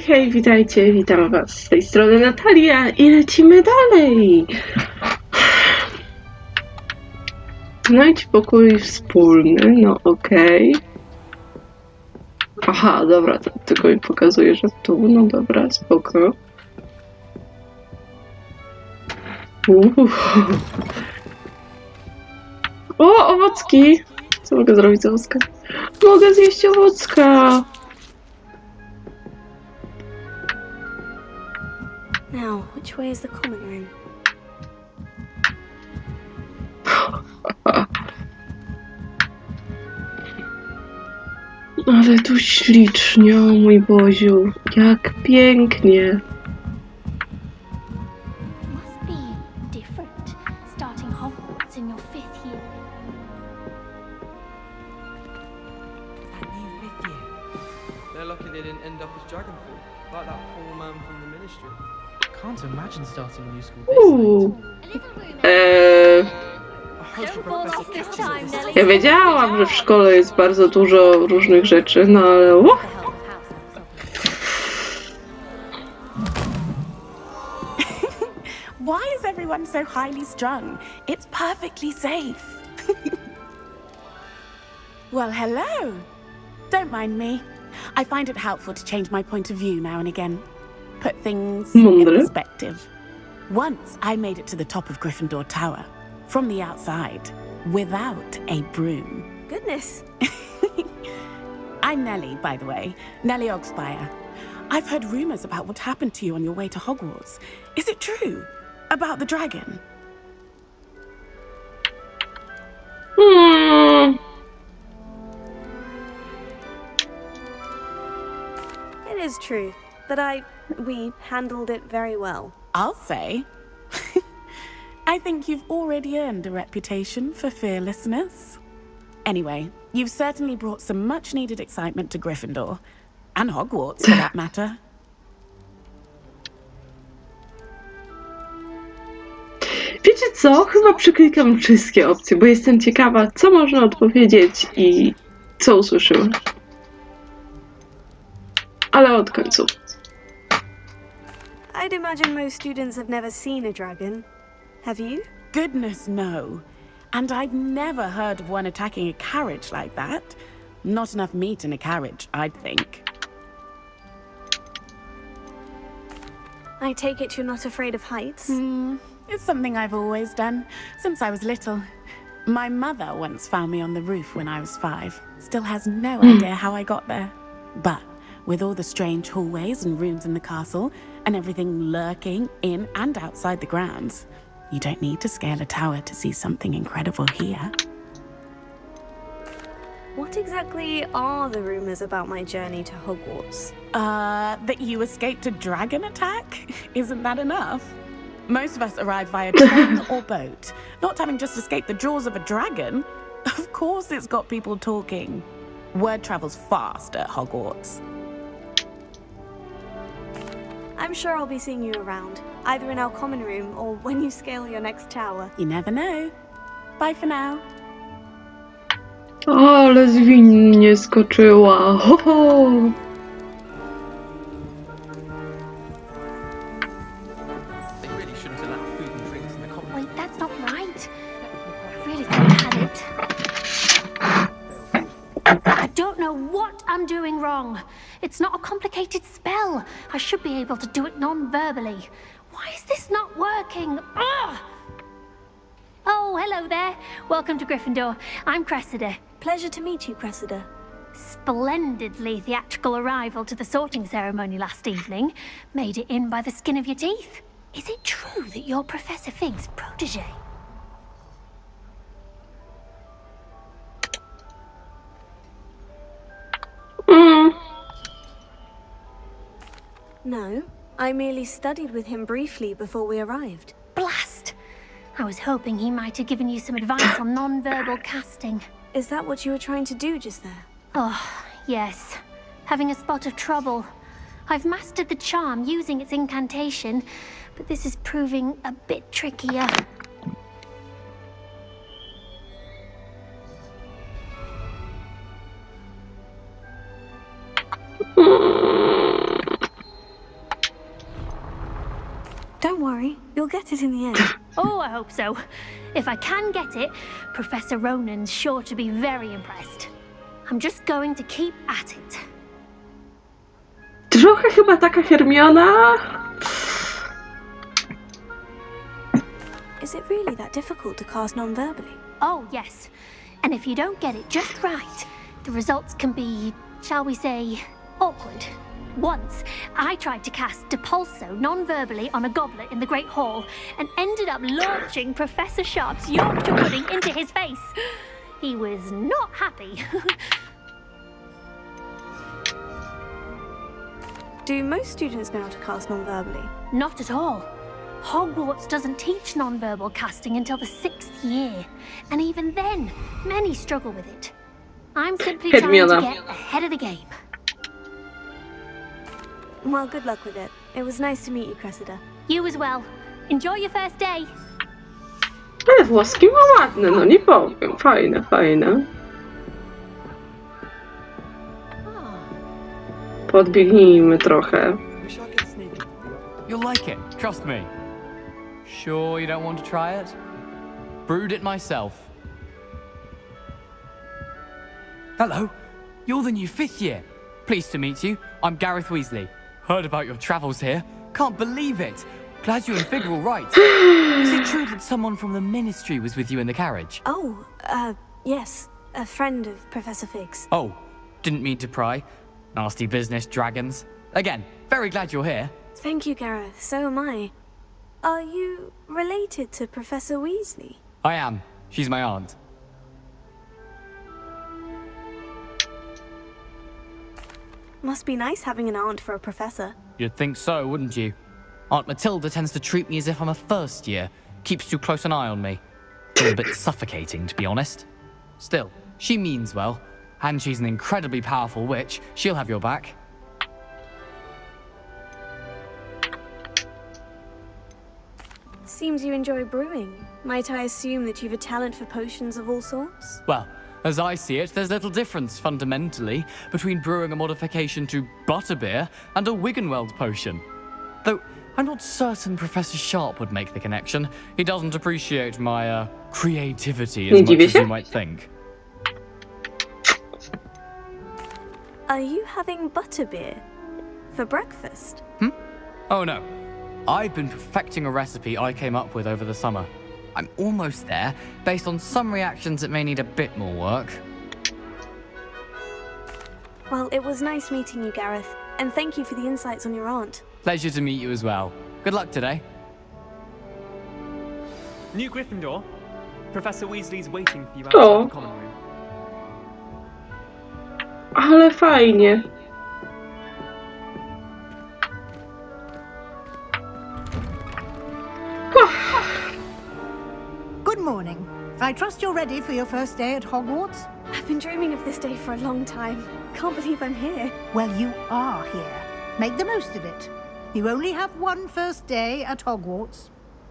Hej, witajcie, witam was z tej strony Natalia i lecimy dalej. Znajdź pokój wspólny, no okej. Aha, dobra, to tylko mi pokazuje, że tu, no dobra, spoko. O, owocki! Co mogę zrobić z owocka? Mogę zjeść owocka! Now, which way is the common room? Ale tu ślicznie, o mój Boziu, jak pięknie. Must be different starting Hogwarts in your 5th year. That new 5th year. They're lucky they didn't end up as Dragonfall, like that poor man from the Ministry. Can't imagine starting a new school this late. Ja wiedziałam, że w szkole jest bardzo dużo różnych rzeczy, no ale... Why is everyone so highly strung? It's perfectly safe. Well, hello. Don't mind me. I find it helpful to change my point of view now and again. Put things in perspective. Once I made it to the top of Gryffindor Tower, from the outside, without a broom. Goodness. I'm Nellie, by the way. Nellie Ogspire. I've heard rumors about what happened to you on your way to Hogwarts. Is it true? About the dragon? It is true, but we handled it very well. I'll say. I think you've already earned a reputation for fearlessness. Anyway, you've certainly brought some much-needed excitement to Gryffindor. And Hogwarts, for that matter. Wiecie co? Chyba przeklikam wszystkie opcje, bo jestem ciekawa, co można odpowiedzieć i co usłyszymy. Ale od końców. I'd imagine most students have never seen a dragon. Have you? Goodness, no. And I've never heard of one attacking a carriage like that. Not enough meat in a carriage, I'd think. I take it you're not afraid of heights? It's something I've always done, since I was little. My mother once found me on the roof when I was 5. Still has no idea how I got there. But with all the strange hallways and rooms in the castle, and everything lurking in and outside the grounds, you don't need to scale a tower to see something incredible here. What exactly are the rumors about my journey to Hogwarts? That you escaped a dragon attack? Isn't that enough? Most of us arrive via train or boat, not having just escaped the jaws of a dragon. Of course it's got people talking. Word travels fast at Hogwarts. I'm sure I'll be seeing you around, either in our common room or when you scale your next tower. You never know. Bye for now. Ale zwinnie skoczyła. Ho, ho. They really shouldn't allow food and drinks in the common room. Wait, that's not right. I really thought I had it. I don't know what I'm doing wrong. It's not a complicated spell. I should be able to do it non-verbally. Why is this not working? Ugh! Oh, hello there. Welcome to Gryffindor. I'm Cressida. Pleasure to meet you, Cressida. Splendidly theatrical arrival to the sorting ceremony last evening. Made it in by the skin of your teeth. Is it true that you're Professor Fig's protege? No, I merely studied with him briefly before we arrived. Blast! I was hoping he might have given you some advice on non-verbal casting. Is that what you were trying to do just there? Oh, yes. Having a spot of trouble. I've mastered the charm using its incantation, but this is proving a bit trickier. You'll get it in the end. Oh, I hope so. If I can get it, Professor Ronan's sure to be very impressed. I'm just going to keep at it. Trochę chyba taka Hermiona. Is it really that difficult to cast non-verbally? Oh, yes. And if you don't get it just right, the results can be, shall we say, awkward. Once, I tried to cast Depulso non-verbally on a goblet in the Great Hall and ended up launching Professor Sharp's Yorkshire pudding into his face. He was not happy. Do most students know how to cast non-verbally? Not at all. Hogwarts doesn't teach non-verbal casting until the 6th year, and even then, many struggle with it. I'm simply trying to Hermiona. get ahead of the game. Well, good luck with it. It was nice to meet you, Cressida. You as well. Enjoy your first day. Ale włoski ma ładne, no nie powiem. Fajne, fajne. Podbiegnijmy trochę. Wish I could sneak into the You'll like it, trust me. Sure you don't want to try it? Brewed it myself. Hello, you're the new 5th year. Pleased to meet you. I'm Gareth Weasley. Heard about your travels here. Can't believe it. Glad you and Fig are all right. Is it true that someone from the Ministry was with you in the carriage? Oh, yes. A friend of Professor Fig's. Oh, didn't mean to pry. Nasty business, dragons. Again, very glad you're here. Thank you, Gareth. So am I. Are you related to Professor Weasley? I am. She's my aunt. Must be nice having an aunt for a professor. You'd think so, wouldn't you? Aunt Matilda tends to treat me as if I'm a first year. Keeps too close an eye on me. It's all a bit suffocating, to be honest. Still, she means well. And she's an incredibly powerful witch. She'll have your back. Seems you enjoy brewing. Might I assume that you've a talent for potions of all sorts? Well, as I see it, there's little difference, fundamentally, between brewing a modification to butterbeer and a Wiggenweld potion. Though, I'm not certain Professor Sharp would make the connection. He doesn't appreciate my, creativity as much as you might think. Are you having butterbeer for breakfast? Oh no. I've been perfecting a recipe I came up with over the summer. I'm almost there, based on some reactions that may need a bit more work. Well, it was nice meeting you, Gareth, and thank you for the insights on your aunt. Pleasure to meet you as well. Good luck today. New Gryffindor. Professor Weasley's waiting for you Oh. outside the common room. Ale fajnie. Good morning. I trust you're ready for your first day at Hogwarts? I've been dreaming of this day for a long time. Can't believe I'm here. Well, you are here. Make the most of it. You only have one first day at Hogwarts.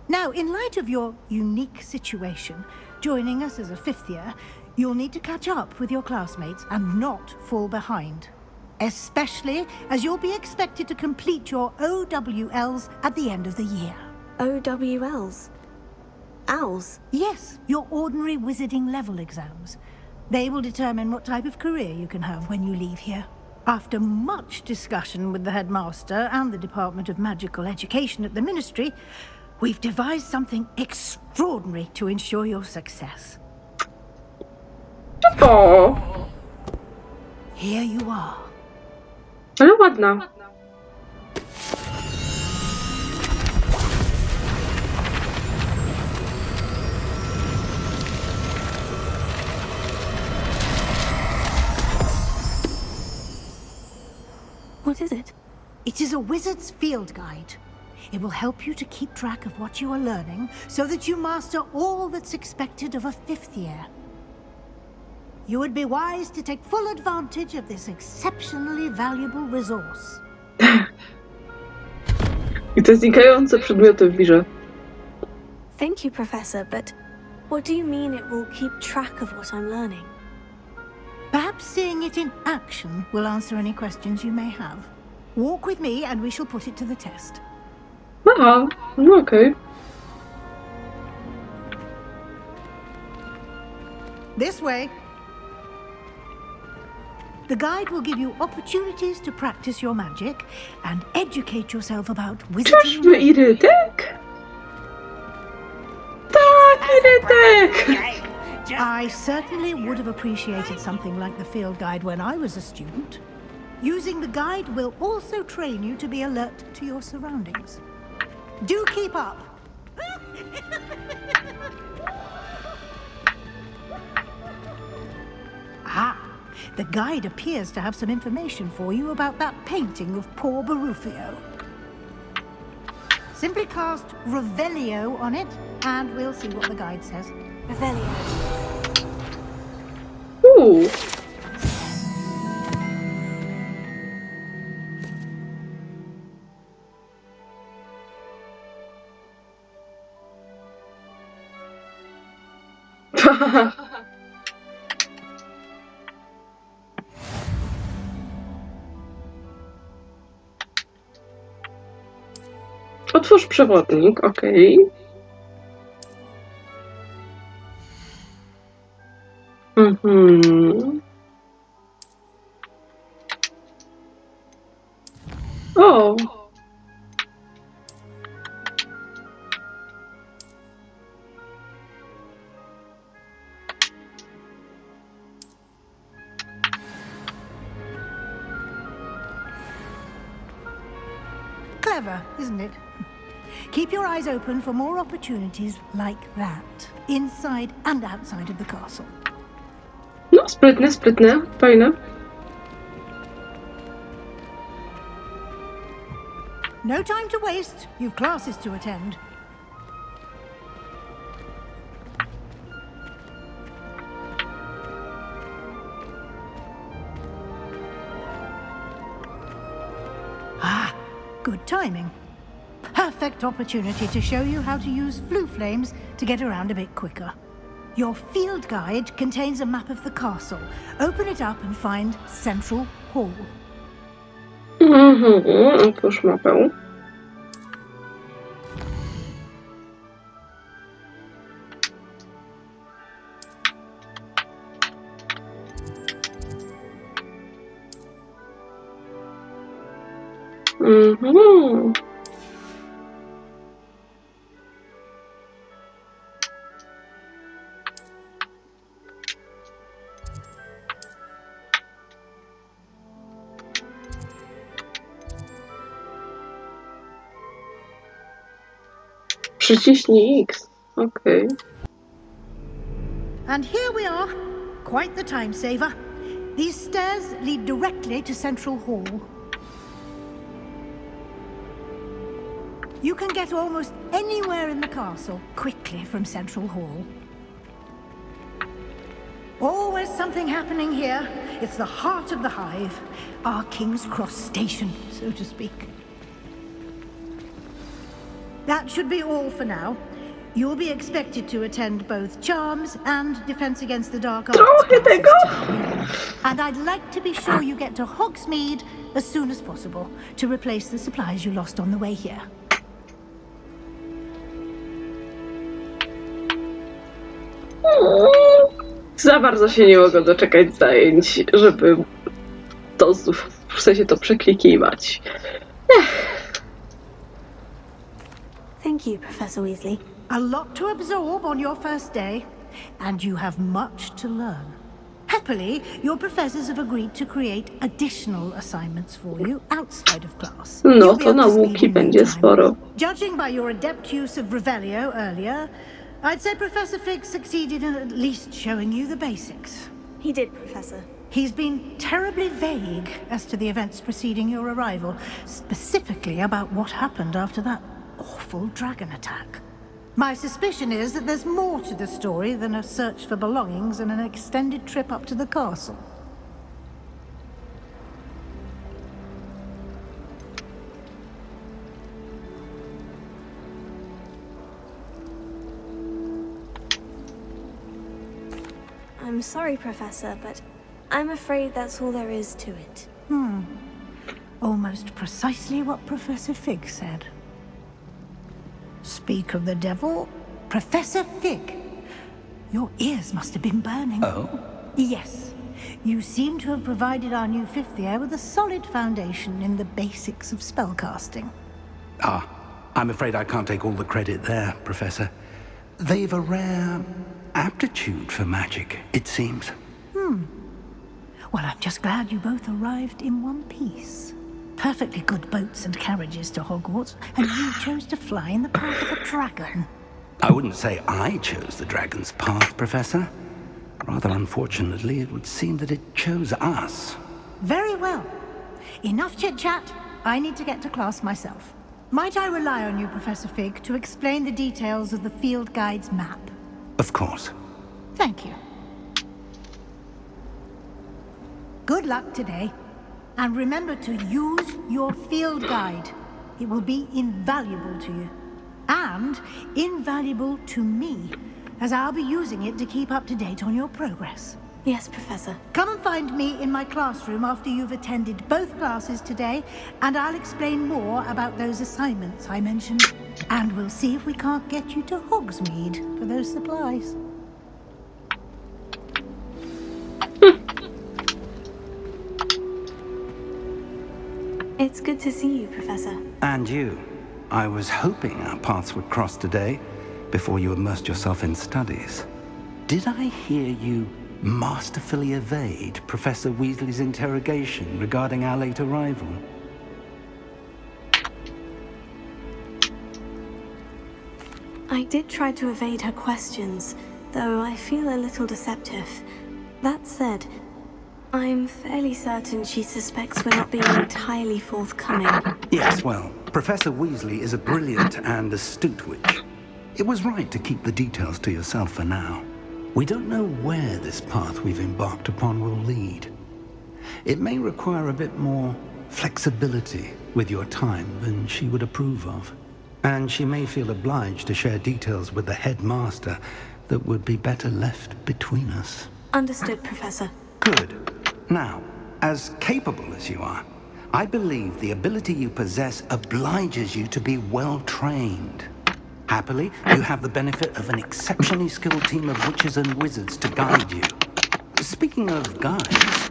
Now, in light of your unique situation, joining us as a 5th year, you'll need to catch up with your classmates and not fall behind. Especially as you'll be expected to complete your OWLs at the end of the year. OWLs? Owls? Yes, your ordinary wizarding level exams. They will determine what type of career you can have when you leave here. After much discussion with the headmaster and the Department of Magical Education at the Ministry, we've devised something extraordinary to ensure your success. O, Here you are. ale ładna. What is it? It is a wizard's field guide. It will help you to keep track of what you are learning so that you master all that's expected of a 5th year. You would be wise to take full advantage of this exceptionally valuable resource. I te znikające przedmioty w wirze. Thank you, Professor, but what do you mean it will keep track of what I'm learning? Perhaps seeing it in action will answer any questions you may have. Walk with me and we shall put it to the test. No Aha, no okej. This way. The guide will give you opportunities to practice your magic and educate yourself about wizarding. Czyżby Irytek? Tak, Irytek! I certainly would have appreciated something like the field guide when I was a student. Using the guide will also train you to be alert to your surroundings. Do keep up. Ah, the guide appears to have some information for you about that painting of poor Barufio. Simply cast Revelio on it, and we'll see what the guide says. Revelio. Uuu. Otwórz przewodnik, okej. Mhm. O! Clever, isn't it? Keep your eyes open for more opportunities like that, inside and outside of the castle. No, sprytne, sprytne, fajne. No time to waste. You've classes to attend. Ah, good timing. Perfect opportunity to show you how to use flue flames to get around a bit quicker. Your field guide contains a map of the castle. Open it up and find Central Hall. Mhm, otwórz mapę. Mhm. Przyciśnij X. Okej. And here we are. Quite the time saver. These stairs lead directly to Central Hall. You can get almost anywhere in the castle quickly from Central Hall. Always something happening here. It's the heart of the hive. Our King's Cross station, so to speak. That should be all for now. You'll be expected to attend both Charms and Defense Against the Dark Arts Trochę classes tego. today. And I'd like to be sure you get to Hogsmeade as soon as possible to replace the supplies you lost on the way here. Za bardzo się nie mogę doczekać zajęć, żeby to w sensie to przeklikiwać. Thank you, Professor Weasley. A lot to absorb on your first day, and you have much to learn. Happily, your professors have agreed to create additional assignments for you outside of class. No, You'll be to up to speed nauki in no będzie time. sporo. Judging by your adept use of Revelio earlier, I'd say Professor Fig succeeded in at least showing you the basics. He did, Professor. He's been terribly vague as to the events preceding your arrival, specifically about what happened after that awful dragon attack. My suspicion is that there's more to the story than a search for belongings and an extended trip up to the castle. I'm sorry, Professor, but I'm afraid that's all there is to it. Almost precisely what Professor Fig said. speak of the devil. Professor Fig, your ears must have been burning. Oh? Yes. You seem to have provided our new fifth year with a solid foundation in the basics of spellcasting. Ah, I'm afraid I can't take all the credit there, Professor. They've a rare aptitude for magic, it seems. Well, I'm just glad you both arrived in one piece. Perfectly good boats and carriages to Hogwarts, and you chose to fly in the path of a dragon. I wouldn't say I chose the dragon's path, Professor. Rather unfortunately, it would seem that it chose us. Very well. Enough chit-chat. I need to get to class myself. Might I rely on you, Professor Fig, to explain the details of the field guide's map? Of course. Thank you. Good luck today. And remember to use your field guide. It will be invaluable to you. And invaluable to me, as I'll be using it to keep up to date on your progress. Yes, Professor. Come and find me in my classroom after you've attended both classes today, and I'll explain more about those assignments I mentioned. And we'll see if we can't get you to Hogsmeade for those supplies. It's good to see you, Professor. And you. I was hoping our paths would cross today, before you immersed yourself in studies. Did I hear you masterfully evade Professor Weasley's interrogation regarding our late arrival? I did try to evade her questions, though I feel a little deceptive. That said, I'm fairly certain she suspects we're not being entirely forthcoming. Yes, well, Professor Weasley is a brilliant and astute witch. It was right to keep the details to yourself for now. We don't know where this path we've embarked upon will lead. It may require a bit more flexibility with your time than she would approve of. And she may feel obliged to share details with the headmaster that would be better left between us. Understood, Professor. Good. Now, as capable as you are, I believe the ability you possess obliges you to be well trained. Happily, you have the benefit of an exceptionally skilled team of witches and wizards to guide you. Speaking of guides,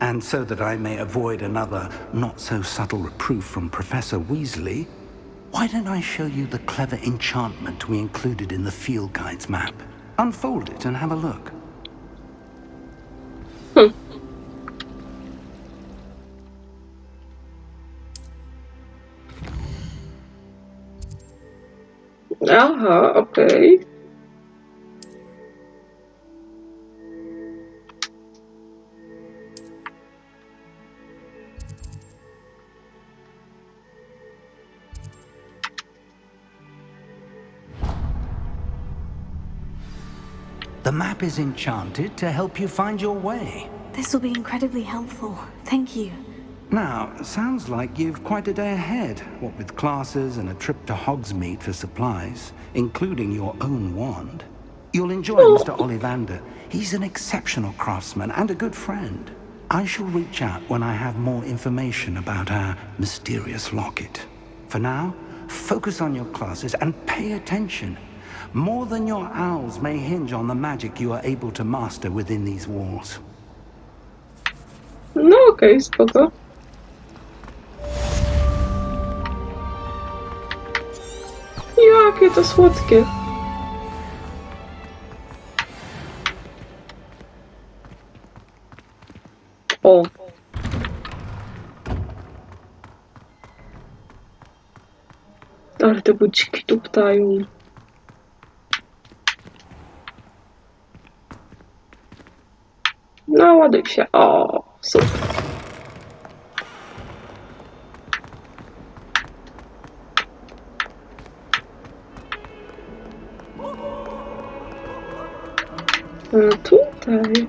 and so that I may avoid another not-so-subtle reproof from Professor Weasley, why don't I show you the clever enchantment we included in the field guide's map? Unfold it and have a look. Aha, okej. The map is enchanted to help you find your way. This will be incredibly helpful. Thank you. Now, sounds like you've quite a day ahead, what with classes and a trip to Hogsmeade for supplies, including your own wand. You'll enjoy Mr. Ollivander. He's an exceptional craftsman and a good friend. I shall reach out when I have more information about our mysterious locket. For now, focus on your classes and pay attention. More than your owls may hinge on the magic you are able to master within these walls. No okej, spoko. Jakie to słodkie. O. Ale te buciki tu ptają. No, ładuj się. O, super. A tutaj.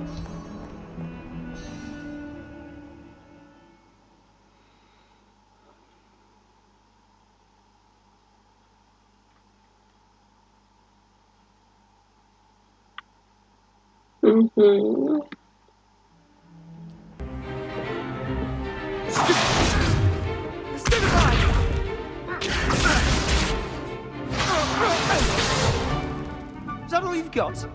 Mhm. got?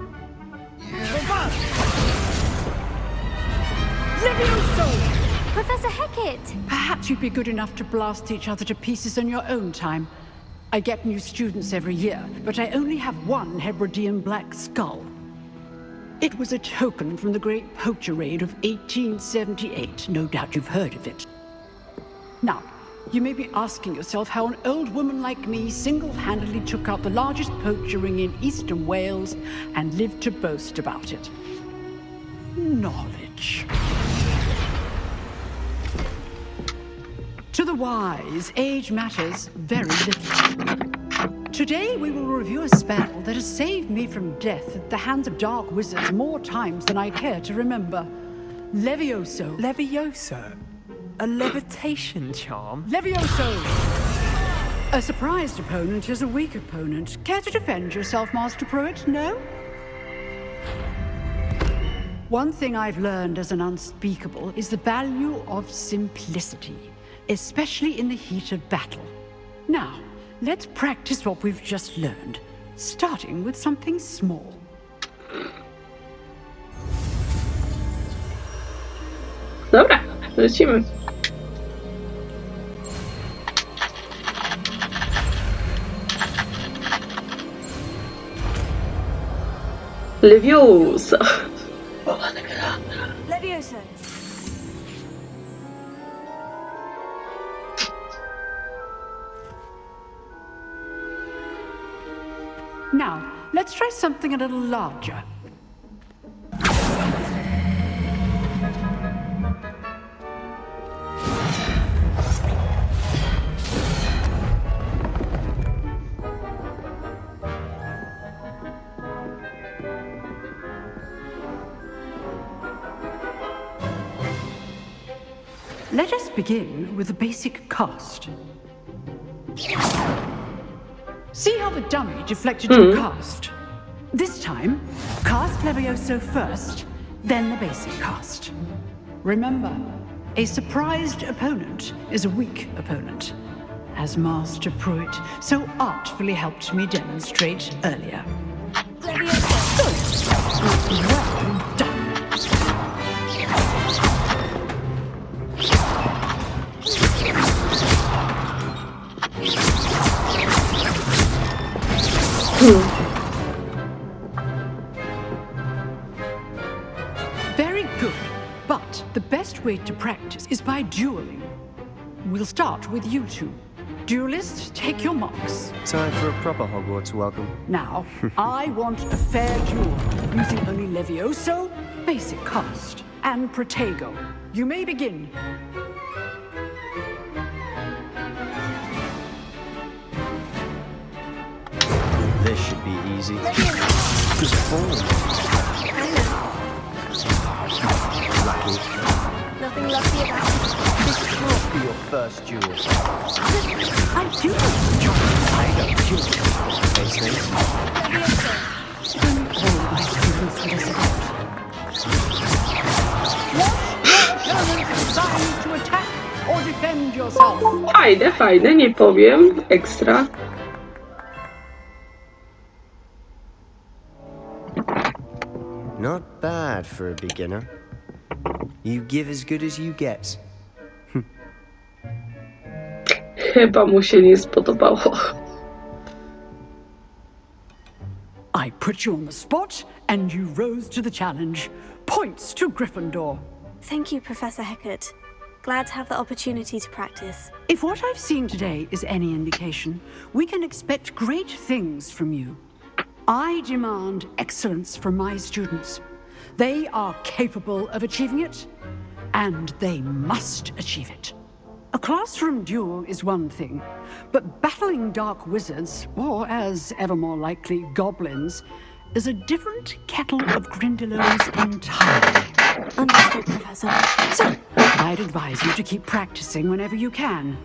Professor Hecat! Perhaps you'd be good enough to blast each other to pieces on your own time. I get new students every year, but I only have one Hebridean black skull. It was a token from the Great Poacher Raid of 1878. No doubt you've heard of it. Now, you may be asking yourself how an old woman like me single-handedly took out the largest poacher ring in eastern Wales and lived to boast about it. Knowledge. To the wise, age matters very little. Today we will review a spell that has saved me from death at the hands of dark wizards more times than I care to remember. Levioso. Levioso? A levitation charm? Levioso! A surprised opponent is a weak opponent. Care to defend yourself, Master Pruitt? No? One thing I've learned as an unspeakable is the value of simplicity, especially in the heat of battle. Now, let's practice what we've just learned, starting with something small. Dobra, lecimy. Leviosa. Leviosa. Now, let's try something a little larger. Let us begin with the basic cast. See how the dummy deflected your cast? This time, cast Levioso first, then the basic cast. Remember, a surprised opponent is a weak opponent, as Master Pruitt so artfully helped me demonstrate earlier. Leviosa. Good. Well done. Very good, but the best way to practice is by dueling. We'll start with you two. Duelists, take your marks. Time for a proper Hogwarts welcome. Now, I want a fair duel, using only Levioso, basic cast, and Protego. You may begin. This should be easy. Just fall. Lucky. Nothing lucky about it. This will be your first duel. I do enjoy I don't duel. Those things. all my students for this event. Watch your opponent's decide to attack or defend yourself. Fajne, fajne, nie powiem. Ekstra. Not bad for a beginner. You give as good as you get. Chyba mu się nie spodobało. I put you on the spot, and you rose to the challenge. Points to Gryffindor. Thank you, Professor Hecat. Glad to have the opportunity to practice. If what I've seen today is any indication, we can expect great things from you. I demand excellence from my students. They are capable of achieving it, and they must achieve it. A classroom duel is one thing, but battling dark wizards, or as ever more likely, goblins, is a different kettle of Grindylows entirely. Understood, Professor. So, I'd advise you to keep practicing whenever you can.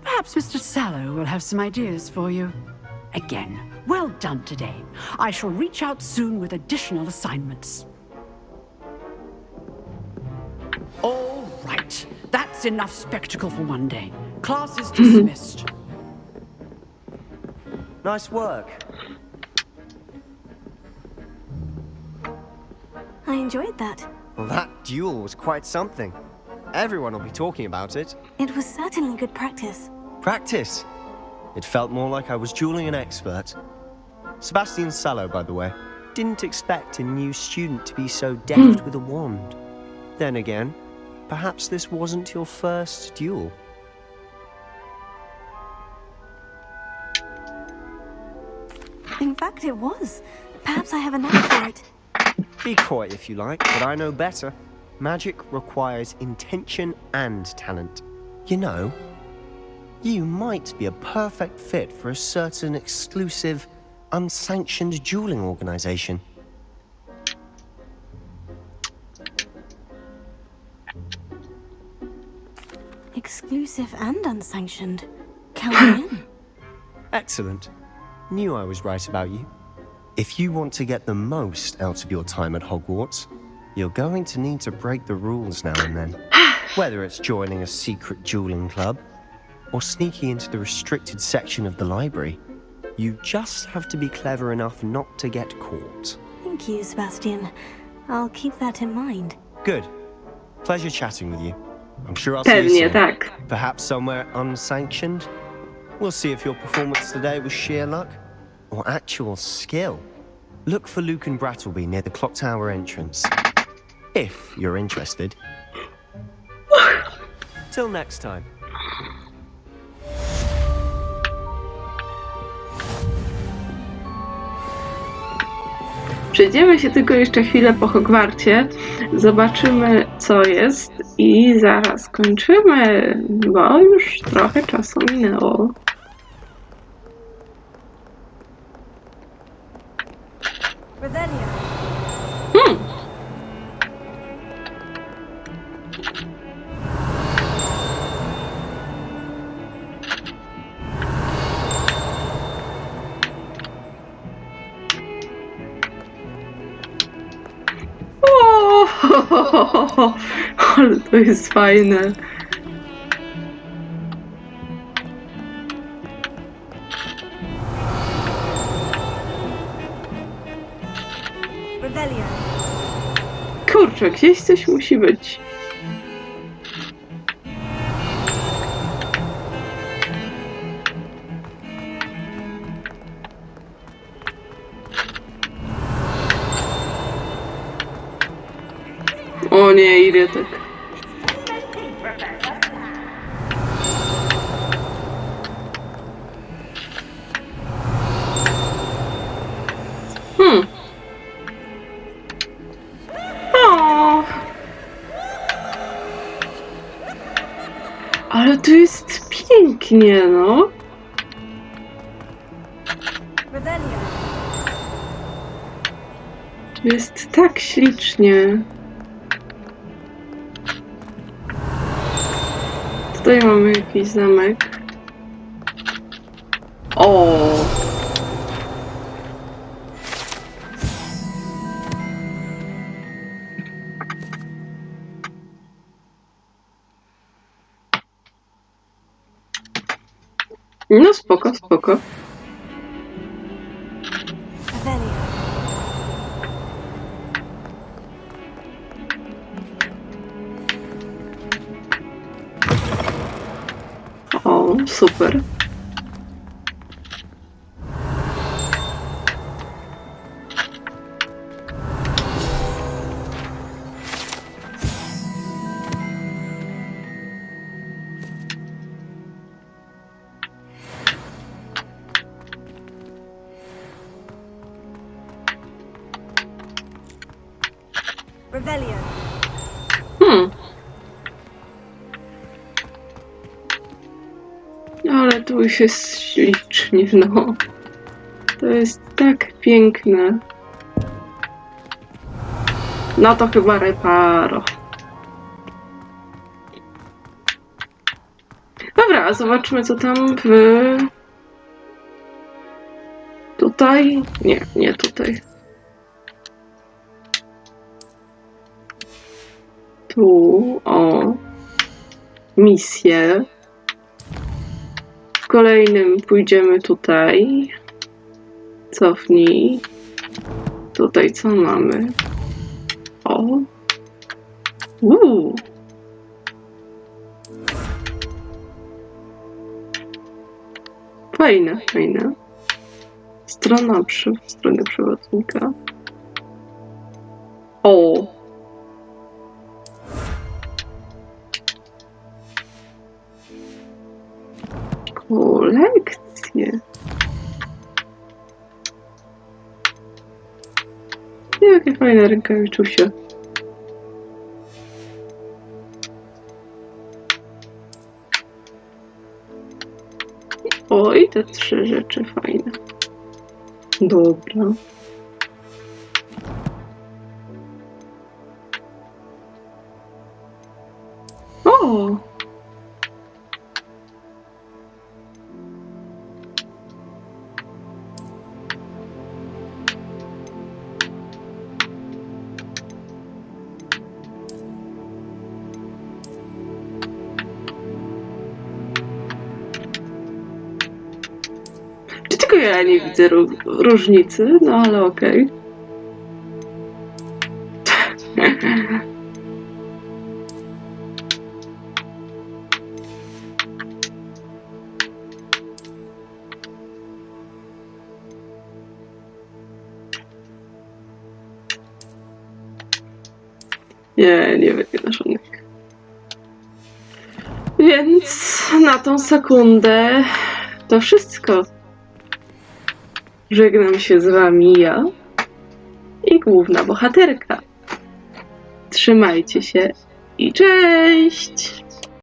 Perhaps Mr. Sallow will have some ideas for you. Again, well done today. I shall reach out soon with additional assignments. All right. That's enough spectacle for one day. Class is dismissed. Nice work. I enjoyed that. Well, that duel was quite something. Everyone will be talking about it. It was certainly good practice. Practice? It felt more like I was dueling an expert. Sebastian Sallow, by the way, didn't expect a new student to be so deft with a wand. Then again, perhaps this wasn't your first duel. In fact, it was. Perhaps I have a knack for it. Be coy if you like, but I know better. Magic requires intention and talent. You know, you might be a perfect fit for a certain exclusive, unsanctioned dueling organization. Exclusive and unsanctioned. Count me in. Excellent. Knew I was right about you. If you want to get the most out of your time at Hogwarts, you're going to need to break the rules now and then. Whether it's joining a secret dueling club, or sneaking into the restricted section of the library, you just have to be clever enough not to get caught. Thank you, Sebastian. I'll keep that in mind. Good. Pleasure chatting with you. I'm sure I'll see you Pewnie soon. tak. Perhaps somewhere unsanctioned? We'll see if your performance today was sheer luck or actual skill. Look for Luke and Brattleby near the clock tower entrance. If you're interested. Till next time. Przejdziemy się tylko jeszcze chwilę po Hogwarcie, zobaczymy co jest i zaraz kończymy, bo już trochę czasu minęło. O, ale to jest fajne. Kurczę, gdzieś coś musi być. O nie, idę tak. O. Ale tu jest pięknie, no. Tu jest tak ślicznie. Tutaj mamy jakiś zamek. O! No spoko, spoko. O, super. Ale tu już jest ślicznie, no. To jest tak piękne. No to chyba reparo. Dobra, zobaczmy co tam w... Tutaj? Nie, nie tutaj. Tu, o. Misje. W kolejnym pójdziemy tutaj. Cofnij. Tutaj co mamy? Fajne, fajne. Strona strony przewodnika. O! Kolekcje. Jakie fajne rękawiczusie. O, i te 3 rzeczy fajne. Dobra. O! Czy tylko ja nie widzę różnicy? No ale okej. Nie wygląda żadnych. Więc na tą sekundę to wszystko. Żegnam się z wami ja i główna bohaterka. Trzymajcie się i cześć!